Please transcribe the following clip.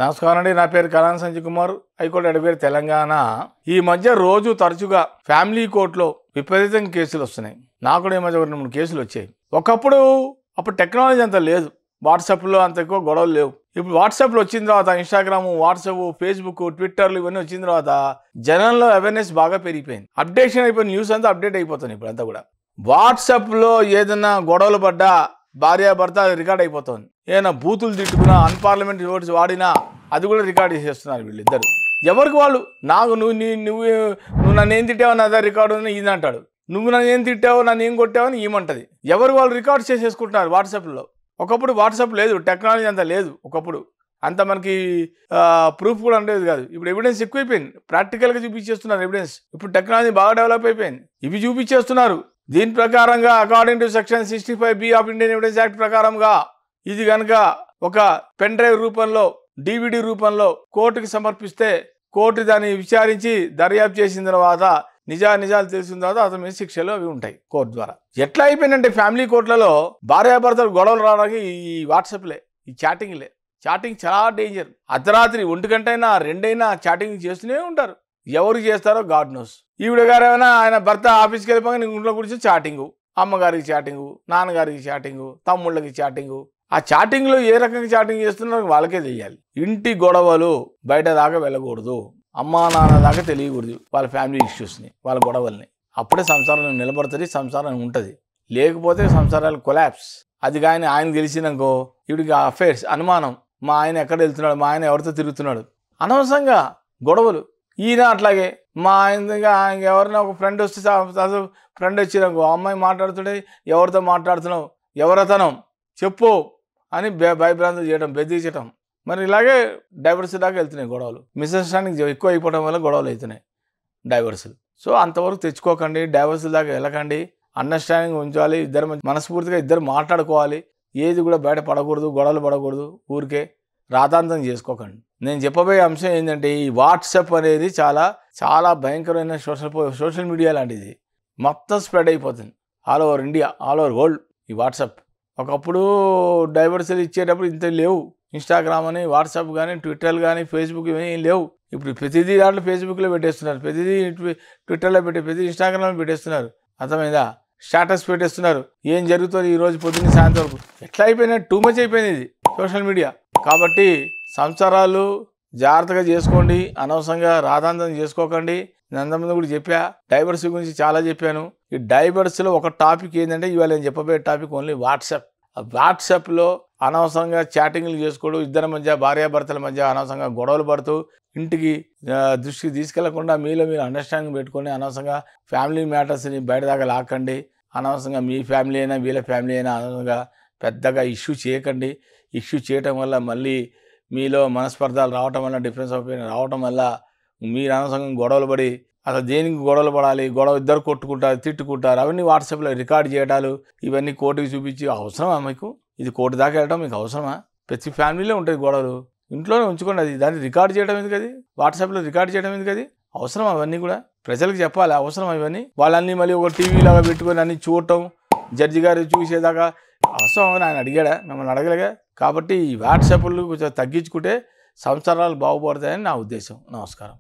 నమస్కారం అండి. నా పేరు కళాం సంజయ్ కుమార్, హైకోర్టు అడ్వకేట్ తెలంగాణ. ఈ మధ్య రోజు తరచుగా ఫ్యామిలీ కోర్టులో విపరీతంగా కేసులు వస్తున్నాయి. నాకు కూడా ఈ మధ్య 2-3 కేసులు వచ్చాయి. అప్పుడు టెక్నాలజీ అంత లేదు, వాట్సాప్లో అంత ఎక్కువ గొడవలు లేవు. ఇప్పుడు వాట్సాప్లో వచ్చిన తర్వాత ఇన్స్టాగ్రామ్, వాట్సాప్, ఫేస్బుక్, ట్విట్టర్లు ఇవన్నీ వచ్చిన తర్వాత జనంలో అవేర్నెస్ బాగా పెరిగిపోయింది. అప్డేషన్ అయిపోయిన న్యూస్ అంతా అప్డేట్ అయిపోతుంది. ఇప్పుడు అంతా కూడా వాట్సాప్లో ఏదైనా గొడవలు పడ్డా భార్యాభర్త అది రికార్డ్ అయిపోతుంది. ఏదైనా బూతులు తిట్టుకున్నా, అన్పార్లమెంటరీ వర్డ్స్ వాడినా అది కూడా రికార్డ్ చేసేస్తున్నారు వీళ్ళిద్దరు. ఎవరికి వాళ్ళు, నువ్వు నన్ను ఏం తిట్టావు నా దగ్గర రికార్డు అని ఈయన అంటాడు, నువ్వు నన్ను ఏం తిట్టావు, నన్ను ఏం కొట్టావని ఈమంటది. ఎవరు వాళ్ళు రికార్డ్ చేసేసుకుంటున్నారు వాట్సాప్లో. ఒకప్పుడు వాట్సాప్ లేదు, టెక్నాలజీ అంత లేదు. ఒకప్పుడు అంత మనకి ప్రూఫ్ కూడా ఉండేది కాదు. ఇప్పుడు ఎవిడెన్స్ ఎక్కువైపోయింది, ప్రాక్టికల్గా చూపించేస్తున్నారు ఎవిడెన్స్. ఇప్పుడు టెక్నాలజీ బాగా డెవలప్ అయిపోయింది, ఇవి చూపించేస్తున్నారు. దీని ప్రకారంగా according to section 65B of Indian evidence act ప్రకారంగా ఇది కనుక ఒక పెన్ డ్రైవ్ రూపంలో, DVD రూపంలో కోర్టుకి సమర్పిస్తే కోర్టు దాన్ని విచారించి దర్యాప్తు చేసిన తర్వాత నిజాలు తెలిసిన తర్వాత అతని మీద శిక్షలు అవి ఉంటాయి కోర్టు ద్వారా. ఎట్లా అయిపోయిందంటే ఫ్యామిలీ కోర్టులలో భార్యాభర్తలు గొడవలు రావడానికి ఈ వాట్సాప్లే, ఈ చాటింగ్ చాలా డేంజర్. అర్ధరాత్రి 1 గంట అయినా 2 అయినా చాటింగ్ చేస్తూనే ఉంటారు. ఎవరు చేస్తారో గాడ్ నోస్. ఈవిడ గారు ఏమైనా ఆయన భర్త ఆఫీస్కి వెళ్ళిపోగా నీ ఇంట్లో కూర్చొని చాటింగు, అమ్మగారికి చాటింగు, నాన్నగారికి చాటింగు, తమ్ముళ్ళకి చాటింగు. ఆ చాటింగ్లో ఏ రకంగా చాటింగ్ చేస్తున్నారో వాళ్ళకే తెలియాలి. ఇంటి గొడవలు బయట దాకా వెళ్ళకూడదు, అమ్మా నాన్న దాకా తెలియకూడదు వాళ్ళ ఫ్యామిలీ ఇష్యూస్ని, వాళ్ళ గొడవల్ని. అప్పుడే సంసారం నిలబడుతుంది, సంసారం ఉంటుంది. లేకపోతే సంసారాలు కొలాప్స్. అది కానీ ఆయన తెలిసినాకో ఇవిడికి అఫైర్స్, అనుమానం, మా ఆయన ఎక్కడ వెళ్తున్నాడు, మా ఆయన ఎవరితో తిరుగుతున్నాడు, అనవసరంగా గొడవలు. ఈయన అట్లాగే మా ఆయన ఎవరైనా ఒక ఫ్రెండ్ వస్తే, ఫ్రెండ్ వచ్చినాకో అమ్మాయి మాట్లాడుతుంటే ఎవరితో మాట్లాడుతున్నావు, ఎవరతనం చెప్పు అని భయభ్రాంతులు చేయడం, బెదిరించడం. మరి ఇలాగే డైవర్స్ దాకా వెళ్తున్నాయి గొడవలు. మిస్అండర్స్టాండింగ్ ఎక్కువ అయిపోవడం వల్ల గొడవలు అవుతున్నాయి, డైవర్సులు. సో అంతవరకు తెచ్చుకోకండి, డైవర్స్ దాకా వెళ్ళకండి. అండర్స్టాండింగ్ ఉంచాలి, ఇద్దరు మనస్ఫూర్తిగా ఇద్దరు మాట్లాడుకోవాలి. ఏది కూడా బయట పడకూడదు, గొడవలు పడకూడదు. ఊరికే రాతాంతం చేసుకోకండి. నేను చెప్పబోయే అంశం ఏంటంటే, ఈ వాట్సాప్ అనేది చాలా చాలా భయంకరమైన సోషల్ మీడియా లాంటిది. మొత్తం స్ప్రెడ్ అయిపోతుంది all over India, all over world ఈ వాట్సాప్. ఒకప్పుడు డైవర్సీలు ఇచ్చేటప్పుడు ఇంత లేవు. ఇన్స్టాగ్రామ్ అని, వాట్సాప్ కానీ, ట్విట్టర్ కానీ, ఫేస్బుక్ ఏం లేవు. ఇప్పుడు ప్రతిదీ దాంట్లో ఫేస్బుక్లో పెట్టేస్తున్నారు, ప్రతిదీ ట్విట్టర్లో ప్రతిదీ ఇన్స్టాగ్రామ్లో పెట్టేస్తున్నారు. అర్థమైందా? స్టేటస్ పెట్టేస్తున్నారు, ఏం జరుగుతుంది ఈరోజు పొద్దున్న సాయంత్రం వరకు. ఎట్లా అయిపోయినా టూ మచ్ అయిపోయింది ఇది సోషల్ మీడియా. కాబట్టి సంసారాలు జాగ్రత్తగా చేసుకోండి, అనవసరంగా రాధాంతం చేసుకోకండి. నేను అంతమంది కూడా చెప్పా, డైవర్స్ గురించి చాలా చెప్పాను. ఈ డైవర్స్లో ఒక టాపిక్ ఏంటంటే ఇవాళ నేను చెప్పబోయే టాపిక్ ఓన్లీ వాట్సాప్. వాట్సాప్లో అనవసరంగా చాటింగ్లు చేసుకోవడం, ఇద్దరి మధ్య, భార్యాభర్తల మధ్య అనవసరంగా గొడవలు పడుతూ ఇంటికి దృష్టికి తీసుకెళ్లకుండా మీలో మీరు అండర్స్టాండింగ్ పెట్టుకొని అనవసరంగా ఫ్యామిలీ మ్యాటర్స్ని బయట దాకా లాక్కండి. అనవసరంగా మీ ఫ్యామిలీ అయినా వీళ్ళ ఫ్యామిలీ అయినా అనవసరంగా పెద్దగా ఇష్యూ చేయకండి. ఇష్యూ చేయటం వల్ల మళ్ళీ మీలో మనస్పర్ధాలు రావటం వల్ల, డిఫరెన్స్ ఆఫ్ ఒపీనియన్ రావటం వల్ల మీరు అనవసరంగా గొడవలు పడి, అసలు దేనికి గొడవలు పడాలి, ఇద్దరు కొట్టుకుంటారు, తిట్టుకుంటారు. అవన్నీ వాట్సాప్లో రికార్డ్ చేయడాలు, ఇవన్నీ కోర్టుకి చూపించి అవసరమా మీకు? ఇది కోర్టు దాకా వెళ్ళడం మీకు అవసరమా? ప్రతి ఫ్యామిలీలో ఉంటుంది గొడవలు, ఇంట్లోనే ఉంచుకోండి. అది దాన్ని రికార్డ్ చేయడం ఎందుకు? అది వాట్సాప్లో రికార్డ్ చేయడం ఎందుకు? అది అవసరం? అవన్నీ కూడా ప్రజలకు చెప్పాలి అవసరం ఇవన్నీ. వాళ్ళన్నీ మళ్ళీ ఒక టీవీలాగా పెట్టుకొని అన్ని చూడటం, జడ్జి గారు చూసేదాకా అవసరం అని ఆయన అడిగాడా? మిమ్మల్ని అడగలేగా. కాబట్టి ఈ వాట్సాప్లు కొంచెం తగ్గించుకుంటే సంసారాలు బాగుపడతాయని నా ఉద్దేశం. నమస్కారం.